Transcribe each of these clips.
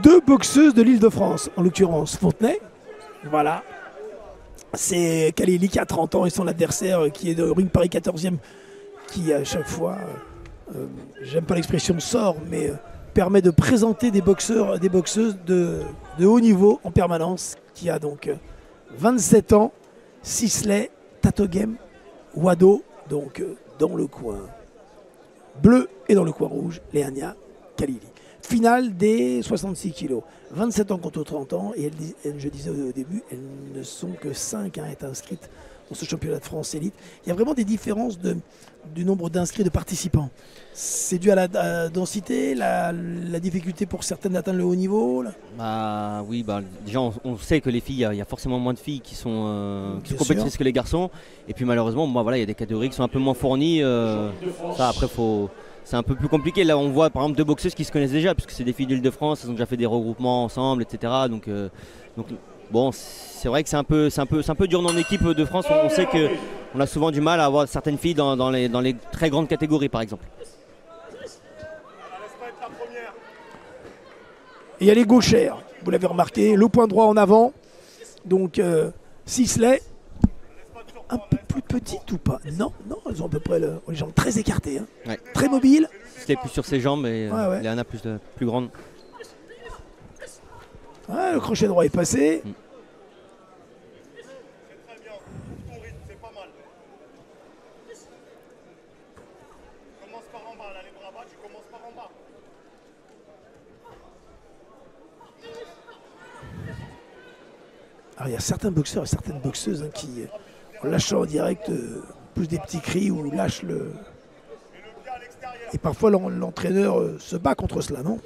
deux boxeuses de l'Île-de-France, en l'occurrence Fontenay. Voilà. C'est Khalili qui a 30 ans et son adversaire qui est de Ring Paris 14e, qui à chaque fois, j'aime pas l'expression sort, mais permet de présenter des boxeurs, des boxeuses de haut niveau en permanence, qui a donc 27 ans, Sisley Tatogem Wado, donc dans le coin bleu et dans le coin rouge, Léania Khalili. Finale des 66 kilos. 27 ans contre 30 ans. Et je disais au début, elles ne sont que 5 à être inscrites dans ce championnat de France élite. Il y a vraiment des différences du nombre d'inscrits de participants. C'est dû à la densité, la difficulté pour certaines d'atteindre le haut niveau là. Bah oui, déjà on sait que les filles, il y a forcément moins de filles qui sont compétitrices que les garçons. Et puis malheureusement, voilà, il y a des catégories qui sont un peu moins fournies. Ça après c'est un peu plus compliqué. Là on voit par exemple deux boxeuses qui se connaissent déjà, puisque c'est des filles d'Île-de-France, elles ont déjà fait des regroupements ensemble, etc. Donc bon, c'est vrai que c'est un peu dur dans l'équipe de France. On sait qu'on a souvent du mal à avoir certaines filles dans les très grandes catégories par exemple. Et il y a les gauchères, vous l'avez remarqué, le point droit en avant. Donc Sisley, un peu plus petite ou pas? Non, elles ont à peu près les jambes très écartées, hein. Ouais. Très mobiles. C'était plus sur ses jambes et Léana plus grande. Ouais, le crochet droit est passé. Alors, il y a certains boxeurs et certaines boxeuses qui, en lâchant en direct, poussent des petits cris ou lâchent le... Et parfois, l'entraîneur se bat contre cela, non?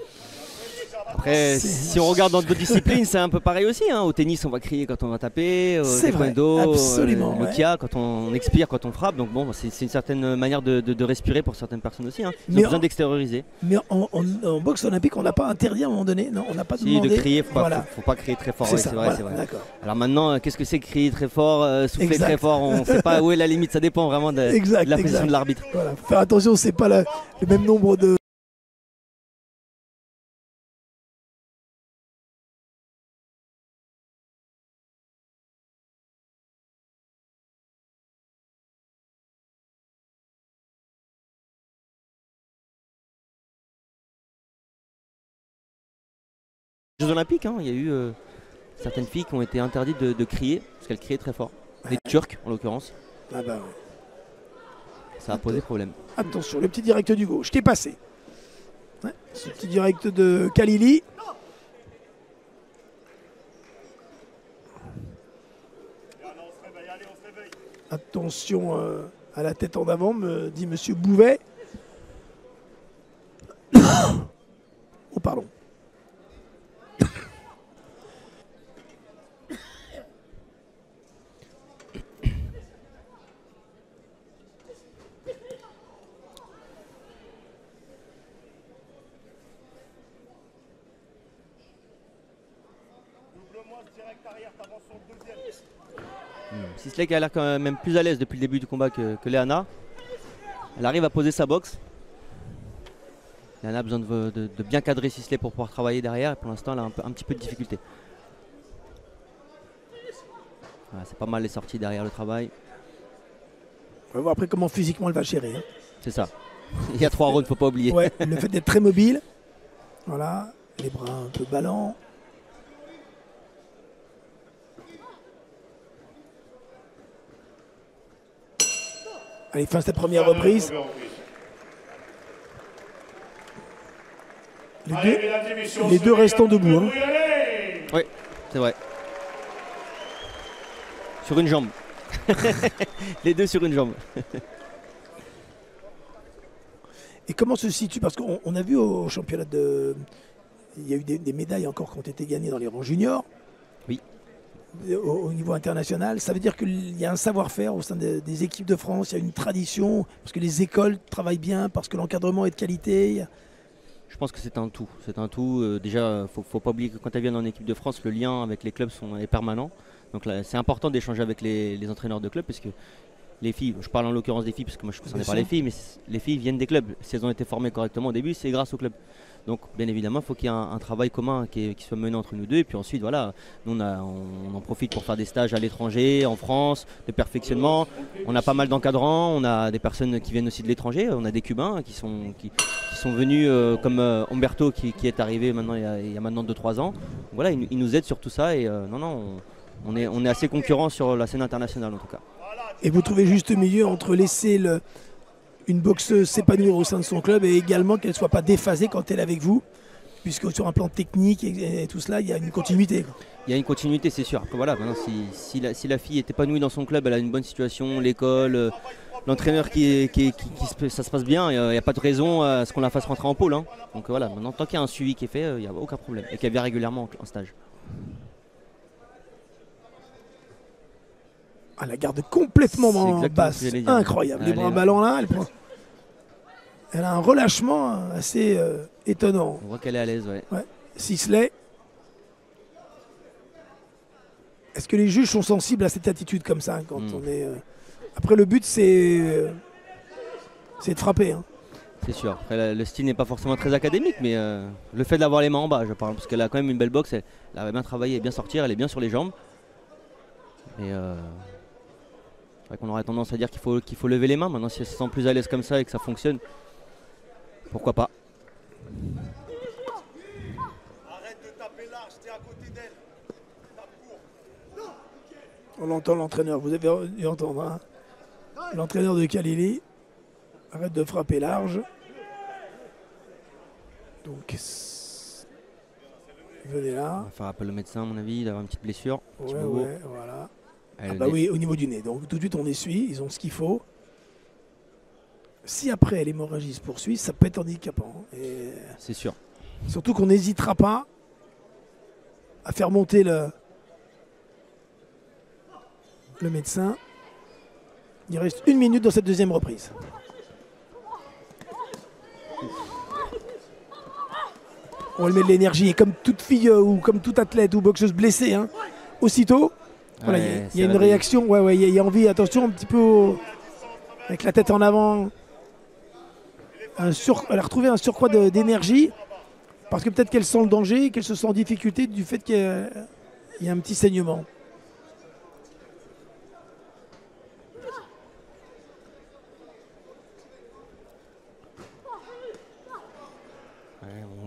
Après, si on regarde dans d'autres disciplines, c'est un peu pareil aussi. Hein. Au tennis, on va crier quand on va taper. C'est vrai, absolument. Le kia, quand on expire, quand on frappe. Donc bon, c'est une certaine manière de respirer pour certaines personnes aussi. Hein. Ils ont besoin d'extérioriser. Mais en boxe olympique, on n'a pas interdit à un moment donné, non? On n'a pas demandé. De crier, faut pas crier très fort. C'est vrai. Alors maintenant, qu'est-ce que c'est crier très fort, souffler très fort? On ne sait pas où est la limite. Ça dépend vraiment de la position de l'arbitre. Voilà. Faut faire attention, c'est pas le même nombre de... Jeux Olympiques, hein, il y a eu certaines filles qui ont été interdites de crier parce qu'elles criaient très fort. Les Turcs en l'occurrence. Ah bah ouais. Ça a posé problème. Attention, le petit direct du gauche, t'es passé. Ouais, ce petit direct de Khalili. Attention à la tête en avant, me dit Monsieur Bouvet. Oh pardon. Sisley qui a l'air quand même plus à l'aise depuis le début du combat que Léana. Elle arrive à poser sa boxe. Léana a besoin de bien cadrer Sisley pour pouvoir travailler derrière. Et pour l'instant, elle a un petit peu de difficulté. Voilà, c'est pas mal les sorties derrière le travail. On va voir après comment physiquement elle va gérer. Hein. C'est ça. Il y a 3 rounds, faut pas oublier. Ouais, le fait d'être très mobile. Voilà, les bras un peu ballants. Allez, fin de cette première reprise. Les deux restant debout. Hein. Oui, c'est vrai. Sur une jambe. Les deux sur une jambe. Et comment se situe? Parce qu'on a vu au championnat de... Il y a eu des médailles encore qui ont été gagnées dans les rangs juniors. Oui. Au niveau international, ça veut dire qu'il y a un savoir-faire au sein des équipes de France, il y a une tradition, parce que les écoles travaillent bien, parce que l'encadrement est de qualité. Je pense que c'est un tout. Déjà, faut pas oublier que quand elles viennent en équipe de France, le lien avec les clubs est permanent. Donc c'est important d'échanger avec les entraîneurs de clubs, parce que les filles, je parle en l'occurrence des filles parce que moi je ne concerne pas les filles, mais les filles viennent des clubs. Si elles ont été formées correctement au début, c'est grâce au club. Donc bien évidemment, il faut qu'il y ait un travail commun qui soit mené entre nous deux. Et puis ensuite, voilà, nous on en profite pour faire des stages à l'étranger, en France, de perfectionnement. On a pas mal d'encadrants, on a des personnes qui viennent aussi de l'étranger. On a des Cubains qui sont venus, comme Humberto qui est arrivé maintenant, il y a maintenant 2-3 ans. Donc, voilà, ils nous aident sur tout ça. Et on est assez concurrents sur la scène internationale en tout cas. Et vous trouvez juste milieu entre laisser une boxeuse s'épanouir au sein de son club et également qu'elle ne soit pas déphasée quand elle est avec vous, puisque sur un plan technique et tout cela, il y a une continuité. Il y a une continuité, c'est sûr. Après, voilà, maintenant, si la fille est épanouie dans son club, elle a une bonne situation, l'école, l'entraîneur ça se passe bien, il n'y a pas de raison à ce qu'on la fasse rentrer en pôle. Hein. Donc voilà, maintenant, tant qu'il y a un suivi qui est fait, il n'y a aucun problème. Et qu'elle vient régulièrement en stage. Elle la garde complètement basse, incroyable. Les bras ballants là, elle a un relâchement assez étonnant. On voit qu'elle est à l'aise, ouais. Sisley. Est-ce que les juges sont sensibles à cette attitude comme ça quand on est Après le but c'est de frapper. Hein. C'est sûr. Après, le style n'est pas forcément très académique, mais le fait d'avoir les mains en bas, je parle, parce qu'elle a quand même une belle boxe, elle va bien travailler, bien sortir, elle est bien sur les jambes. Et c'est vrai qu'on aurait tendance à dire qu'il faut lever les mains. Maintenant, si elle se sent plus à l'aise comme ça et que ça fonctionne, pourquoi pas. Arrête de taper large, t'es à côté d'elle. Tape court. On entend l'entraîneur, vous avez dû entendre. Hein, l'entraîneur de Khalili. Arrête de frapper large. Donc, venez là. On va faire appel au médecin, à mon avis, il a une petite blessure. Ouais, voilà. Ah bah oui, au niveau du nez. Donc tout de suite on essuie, ils ont ce qu'il faut. Si après l'hémorragie se poursuit, ça peut être handicapant. C'est sûr. Surtout qu'on n'hésitera pas à faire monter le médecin. Il reste 1 minute dans cette deuxième reprise. On lui met de l'énergie et comme toute fille ou comme tout athlète ou boxeuse blessée, hein, aussitôt. Voilà, il y a une réaction, il y a envie, attention, un petit peu avec la tête en avant. Elle a retrouvé un surcroît d'énergie parce que peut-être qu'elle sent le danger, qu'elle se sent en difficulté du fait qu'il y a un petit saignement.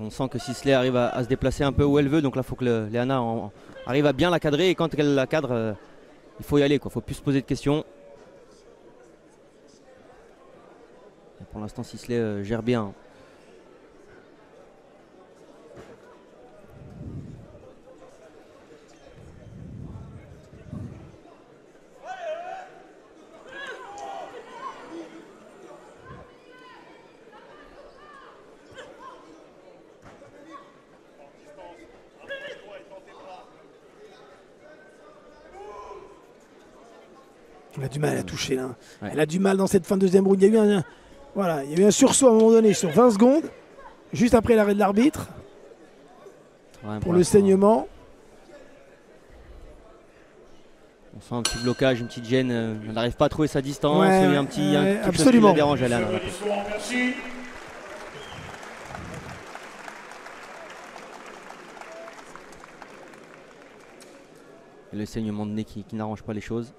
On sent que Sisley arrive à se déplacer un peu où elle veut, donc là il faut que Léana arrive à bien la cadrer et quand elle la cadre, il faut y aller, il ne faut plus se poser de questions. Et pour l'instant Sisley gère bien. Elle a du mal à toucher là. Ouais. Elle a du mal dans cette fin de deuxième round. Il y a eu un sursaut à un moment donné sur 20 secondes, juste après l'arrêt de l'arbitre, pour le saignement. On sent un petit blocage, une petite gêne. Elle n'arrive pas à trouver sa distance. Ouais, il y a un petit absolument. Chose qui la dérange. Elle Et le saignement de nez qui n'arrange pas les choses.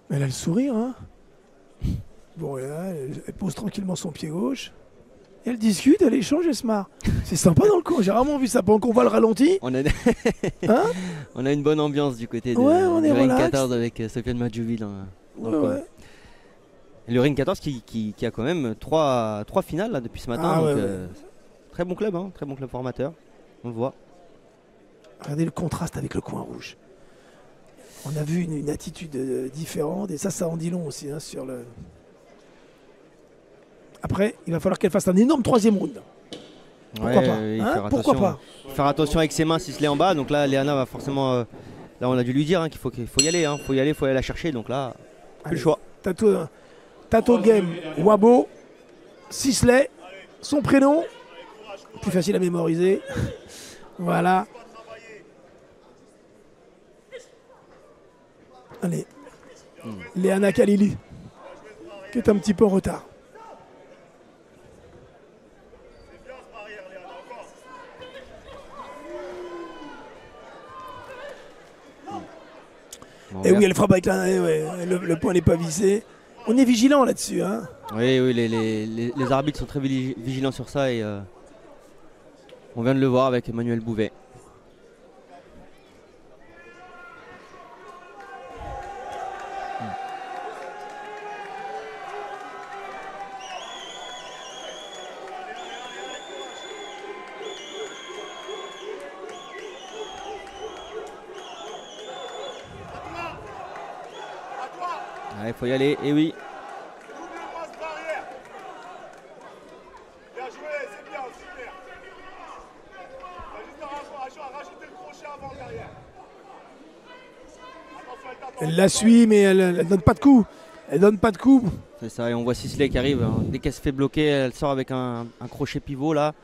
Elle a le sourire, hein. Bon, là, elle pose tranquillement son pied gauche. Et elle discute, elle échange, elle se marre. C'est sympa dans le coin, j'ai rarement vu ça. Pendant qu'on voit le ralenti. On a, hein on a une bonne ambiance du côté de Ring 14 avec Sofiane Madjoubi dans le coin. Et le Ring 14 qui a quand même 3 finales là, depuis ce matin. Donc, très bon club, hein, très bon club formateur. On le voit. Regardez le contraste avec le coin rouge. On a vu une attitude différente et ça en dit long aussi hein, sur le. Après, il va falloir qu'elle fasse un énorme 3e round. Pourquoi pas hein, pourquoi pas faire attention avec ses mains s'il se l'est en bas. Donc là, Léana va forcément. Là, on a dû lui dire hein, qu'il faut y aller. Hein, faut y aller la chercher. Donc là, plus le choix. Tato Game, Wabo, Sisley, son prénom. Plus facile à mémoriser. Voilà. Allez. Léana Khalili, qui est un petit peu en retard. Et oui, elle frappe avec la... le point n'est pas visé. On est vigilant là-dessus. Hein. Oui, les arbitres sont très vigilants sur ça et on vient de le voir avec Emmanuel Bouvet. Il faut y aller, et oui. Bien joué, c'est bien, super. Juste à rajouter le crochet avant derrière. Elle la suit, mais elle donne pas de coup. Elle donne pas de coup. C'est ça, et on voit Sisley qui arrive. Dès qu'elle se fait bloquer, elle sort avec un crochet pivot là.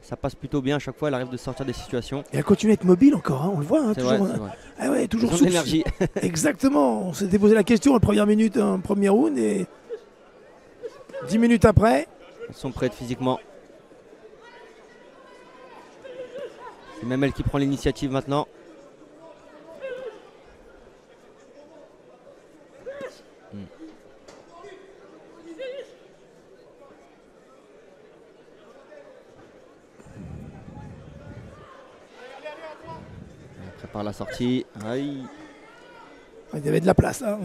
Ça passe plutôt bien à chaque fois, elle arrive de sortir des situations. Et elle continue à être mobile encore, hein, on le voit. Hein, c'est toujours, vrai, c'est vrai. Ah ouais, toujours sous l'énergie. Exactement. On s'était posé la question en première minute, en premier round, et 10 minutes après. Elles sont prêtes physiquement. C'est même elle qui prend l'initiative maintenant. Elle prépare la sortie. Aïe. Il y avait de la place. Hein.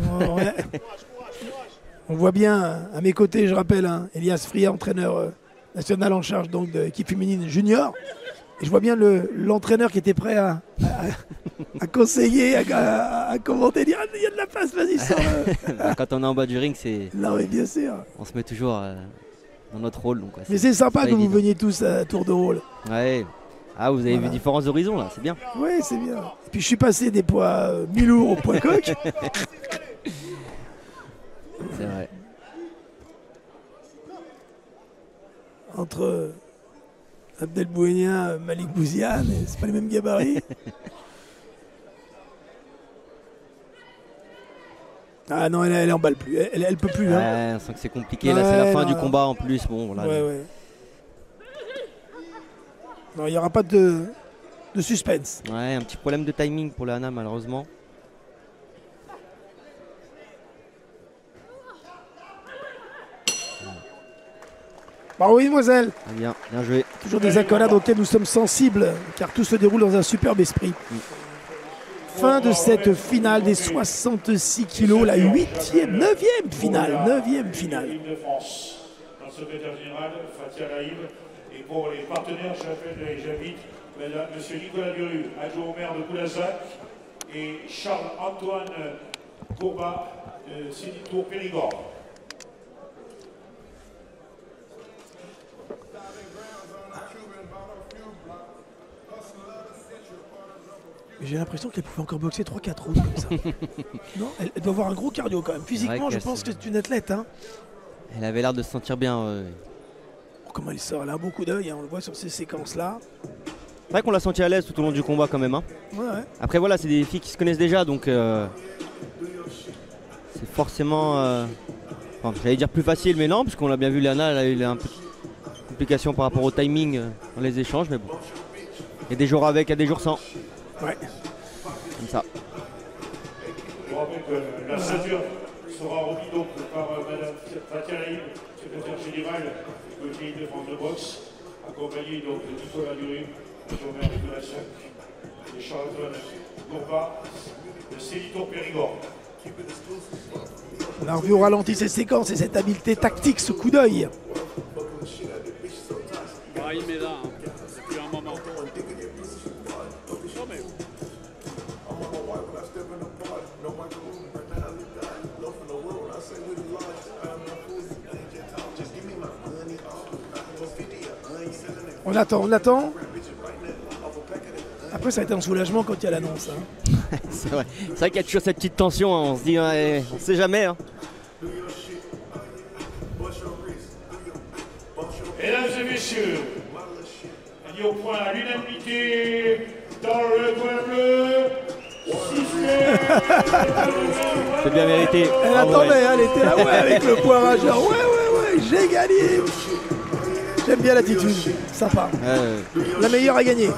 On voit bien à mes côtés, je rappelle, hein, Elias Fria, entraîneur national en charge donc de l'équipe féminine junior. Et je vois bien l'entraîneur qui était prêt à conseiller, à commenter, dire il y a de la place, vas-y, sors. Quand on est en bas du ring, c'est. Non, mais bien sûr. On se met toujours dans notre rôle. Donc, ouais, mais c'est sympa que évident. vous veniez tous à tour de rôle. Ouais. Ah, vous avez vu différents horizons là, c'est bien. Oui, c'est bien. Et puis je suis passé des poids mi-lourds au poids coq. C'est vrai. Entre Abdel Bouenia, Malik Bouziane, c'est pas les mêmes gabarits. Ah non, elle emballe plus, elle peut plus. Ouais, hein. on sent que c'est compliqué, là c'est la fin du combat en plus. Bon, voilà. Ouais. Non, il n'y aura pas de suspense. Ouais, un petit problème de timing pour Léana malheureusement. Bravo, mademoiselle. Bien joué. Toujours des accolades auxquelles nous sommes sensibles, car tout se déroule dans un superbe esprit. Fin de cette finale des 66 kilos, la 9e finale. De France. Notre secrétaire général, Fatia Laïb. Et pour les partenaires, j'appelle et j'invite M. Nicolas Duru, adjoint au maire de Coulazac, et Charles-Antoine Courbat, de Séditour Périgord. J'ai l'impression qu'elle pouvait encore boxer 3-4 rounds comme ça. Non, elle doit avoir un gros cardio quand même. Physiquement, je pense que c'est une athlète. Hein. Elle avait l'air de se sentir bien. Oh, comment elle sort, elle a un bon coup d'œil, hein, on le voit sur ces séquences-là. C'est vrai qu'on l'a senti à l'aise tout au long du combat quand même. Hein. Ouais. Après voilà, c'est des filles qui se connaissent déjà, donc c'est forcément, j'allais dire plus facile, mais non, puisqu'on l'a bien vu, Léana, elle a eu un peu de complications par rapport au timing dans les échanges, mais bon. Il y a des jours avec, il y a des jours sans. Ouais. Comme ça. Je vous rappelle que la ceinture sera remise donc par Mme Fatia Laïb, secrétaire générale du pays de France de boxe, accompagnée donc de Nicolas Duru, le maire de Coulazac, et Charles-Antoine Courbat, de Séditour Périgord. On a revu au ralenti ces séquences et cette habileté tactique, ce coup d'œil. Il met là, hein, depuis un moment. On attend. Après, ça a été un soulagement quand il y a l'annonce. Hein. C'est vrai qu'il y a toujours cette petite tension, hein. On se dit, ouais, on sait jamais. Hein. Mesdames et messieurs, on dit au point à l'unanimité dans le coin bleu, C'est bien mérité. Elle Bravo, attendait, ouais. elle était là, ouais, avec le poids rageur. Ouais, j'ai gagné. J'aime bien l'attitude, sympa. La meilleure a gagné.